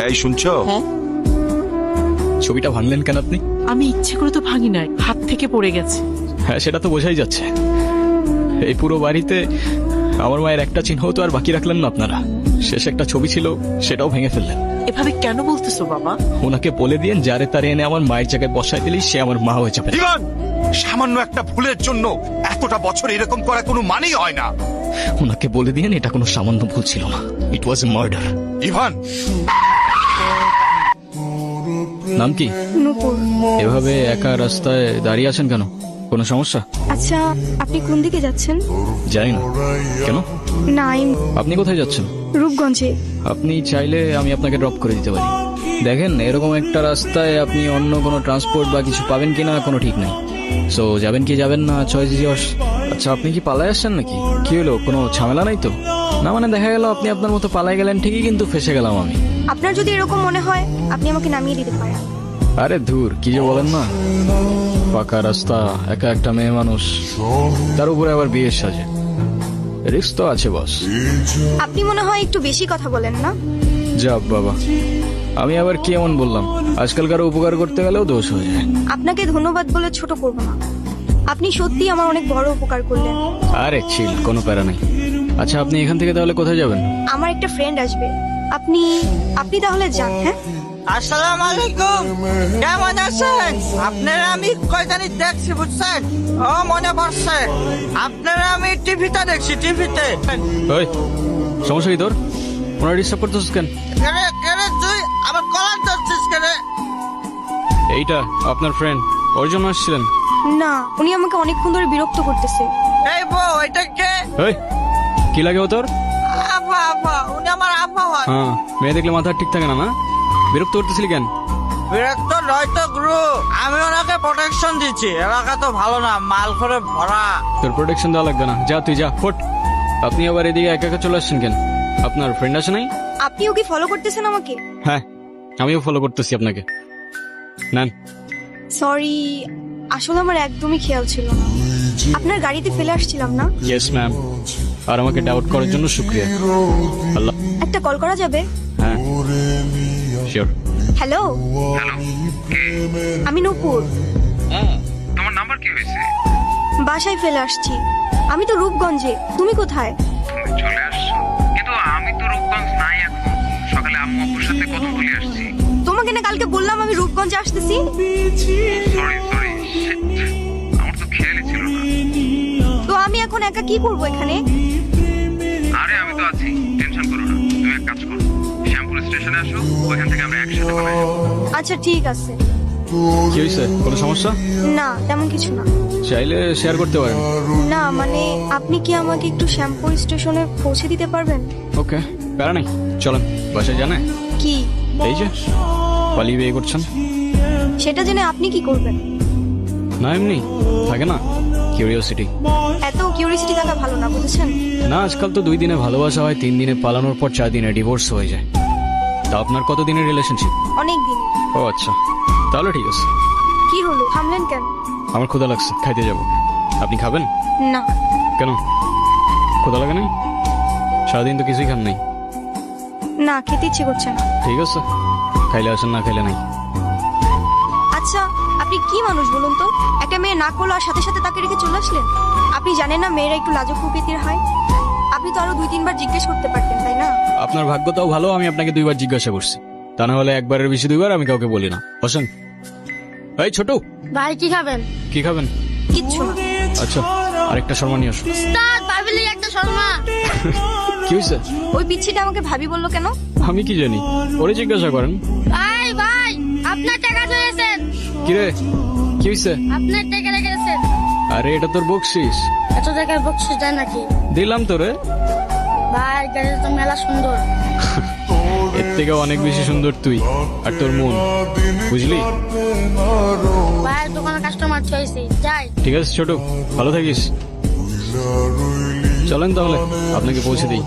এই শুনছো? ছবিটা ভাঙলেন কেন আপনি? আমি ইচ্ছে করে তো ভাঙি নাই, হাত থেকে পড়ে গেছে। হ্যাঁ, সেটা তো বোঝাই যাচ্ছে। এই পুরো বাড়িতে আমার মায়ের একটা চিহ্ন তো আর বাকি রাখলেন না আপনারা। শেষ একটা ছবি ছিল, সেটাও ভেঙে ফেললেন। এভাবে কেন বলতেছো বাবা? ওনাকে বলে দিয়েন যারে তারে এনে আমার মায়ের জায়গায় বসায় দিলেই সে আমার মা হয়ে যাবে। ইভান, সামান্য একটা ভুলের জন্য এতটা বছর এরকম করা কোনো মানেই হয় না। ওনাকে বলে দিয়েন এটা কোনো সামান্য ভুল ছিল না, ইট ওয়াজ এ মার্ডার। ইভান, নাম কি? নূপুর। এভাবে একা রাস্তায় দাঁড়িয়ে আছেন কেন? কোনো সমস্যা? আচ্ছা, আপনি কোন দিকে যাচ্ছেন? জানি না। কেন? না, আপনি কোথায় যাচ্ছেন? রূপগঞ্জে। আপনি চাইলে আমি আপনাকে ড্রপ করে দিতে পারি। দেখেন, এরকম একটা রাস্তায় আপনি অন্য কোনো ট্রান্সপোর্ট বা কিছু পাবেন কিনা কোনো ঠিক নেই। সো যাবেন কি যাবেন না, চয়েস ইজ ইয়ার্স। আচ্ছা, আপনি কি পালায় আসছেন নাকি? কি হলো, কোনো ঝামেলা নাই তো? না মানে দেখা গেল আপনি আপনার মতো পালায় গেলেন ঠিকই, কিন্তু ফেসে গেলাম আমি। আপনার যদি এরকম মনে হয়, আপনি আমাকে নামিয়ে দিতে পারেন। আরে ধুর, কি যে বলেন না। ফাঁকা রাস্তা, একা একটা মেয়ে মানুষ, তার উপরে আবার বিয়ের সাজে, রিস্ক তো আছে বস। আপনি মনে হয় একটু বেশি কথা বলেন না? যাব বাবা, আমি আবার কি এমন বললাম? আজকালকার উপকার করতে গেলেও দোষ হয়ে যায়। আপনাকে ধন্যবাদ বলে ছোট করব না। আপনি সত্যি আমার অনেক বড় উপকার করলেন। আরে চিল, কোনো প্যারা নাই। আচ্ছা, আপনি এখান থেকে তাহলে কোথায় যাবেন? আমার একটা ফ্রেন্ড আসবে। আপনি আপনি তাহলে যান। হ্যাঁ, আসসালামু আলাইকুম, কেমন আছেন আপনারা? আমি কয়দানি দেখছি বুঝছেন। ও মনে পড়ছে, আপনারা আমি টিভিতে দেখছি, টিভিতে। ওই, সমস্যা কি তোর? ওনার ডিস্টার্ব করতেছিস কেন? কেরে কেরে তুই আমার কলার ধরছিস কেরে? এইটা আপনার ফ্রেন্ড, ওর জন্য আসছিলেন? না, উনি আমাকে অনেকক্ষণ ধরে বিরক্ত করতেছে। এই বউ, এটা কে? ওই, কি লাগে ও তোর? আপা, আপা, উনি আমার আপা হয়। হ্যাঁ, মেয়ে দেখলে মাথা ঠিক থাকে না? না, বিরক্ত করতেছিলি কেন? বিরক্ত নয় তো গুরু, আমি ওনাকে প্রোটেকশন দিচ্ছি। এলাকা তো ভালো না, মাল করে ভরা। তোর প্রোটেকশন দেওয়া লাগবে না, যা তুই যা, ফোট। আপনি আবার এদিকে একা একা চলে আসছেন কেন? আপনার ফ্রেন্ড আছে নাই? আপনিও কি ফলো করতেছেন আমাকে? হ্যাঁ, আমিও ফলো করতেছি আপনাকে। নেন। সরি, আসলে আমার একদমই খেয়াল ছিল না। আপনার গাড়িতে ফেলে আসছিলাম না? ইয়েস ম্যাম, আর আমাকে ডাউট করার জন্য শুক্রিয়া। আল্লাহ। একটা কল করা যাবে? হ্যাঁ, শিওর। হ্যালো, আমি নূপুর। তোমার নাম্বার কি হয়েছে? বাসায় ফেলে আসছি। আমি তো রূপগঞ্জে, তুমি কোথায়? তুমি চলে আসছো, কিন্তু আমি তো রূপগঞ্জ নাই এখন। সকালে আম্মু আব্বুর সাথে কথা বলে আসছি। তোমাকে না কালকে বললাম আমি রূপগঞ্জে আসতেছি। সরি সরি, আমার তো খেয়ালই ছিল না। তো আমি এখন একা কি করব এখানে? আরে আমি তো আছি, টেনশন করো না। তুমি এক কাজ করো, শ্যামপুর স্টেশনে আসো, ওইখান থেকে আমরা একসাথে পালাই যাবো। আচ্ছা ঠিক আছে। কি হয়েছে, কোনো সমস্যা? না, তেমন কিছু না। চাইলে শেয়ার করতে পারেন। না মানে, আপনি কি আমাকে একটু শ্যামপুর স্টেশনে পৌঁছে দিতে পারবেন? ওকে, প্যারা নেই, চলেন। বাসায় জানে কি? এই যে পালিয়ে বিয়ে করছেন। সেটা জেনে আপনি কি করবেন? না এমনি থাকে না, কিউরিওসিটি। এত কিউরিসিটি থাকা ভালো না, বুঝেছেন? না, আজকাল তো 2 দিনে ভালোবাসা হয়, 3 দিনে পালানোর পর 4 দিনে ডিভোর্স হয়ে যায়। তা আপনার কত দিনের রিলেশনশিপ? অনেক দিন। ও আচ্ছা, তাহলে ঠিক আছে। কি হলো, থামলেন কেন? আমার ক্ষুধা লাগছে, খাইতে যাব। আপনি খাবেন? না। কেন, ক্ষুধা লাগে নাই? সারাদিন তো কিছুই খান নাই। না, খেতে ইচ্ছে করছে না। ঠিক আছে, খাইলে আসেন, না খাইলে নাই। আচ্ছা, আপনি কি মানুষ বলুন তো? একটা মেয়ে না করলো আর সাথে সাথে তাকে রেখে চলে আসলেন। আপনি জানেন না মেয়েরা একটু লাজুক প্রকৃতির হয়? আপনি তো আরো 2-3 বার জিজ্ঞেস করতে পারতেন, তাই না? আপনার ভাগ্যটাও ভালো, আমি আপনাকে 2 বার জিজ্ঞাসা করছি। তা না হলে একবারের বেশি 2 বার আমি কাউকে বলি না। বসেন। এই ছোট, ভাই কি খাবেন? কি খাবেন? কিচ্ছু না। আচ্ছা, আরেকটা শর্মা নিয়ে আসো। উস্তাদ, ভাবিলি একটা শর্মা। কি হয়েছে? ওই পিচ্ছিটা আমাকে ভাবি বললো কেন? আমি কি জানি, ওরে জিজ্ঞাসা করেন। ভাই ভাই, আপনার টাকা চলেছেন। কিরে, কি হয়েছে? আপনার টাকা রেখেছেন। আরে এটা তোর বকশিস। এত টাকার বকশিস দেয় নাকি? দিলাম তোরে। ভাই, গাড়িটা তো মেলা সুন্দর। এর থেকে অনেক বেশি সুন্দর তুই আর তোর মন, বুঝলি? ভাই, দোকানে কাস্টমার চাইছি, যাই। ঠিক আছে ছোট, ভালো থাকিস। চলেন তাহলে, আপনাকে পৌঁছে দিই।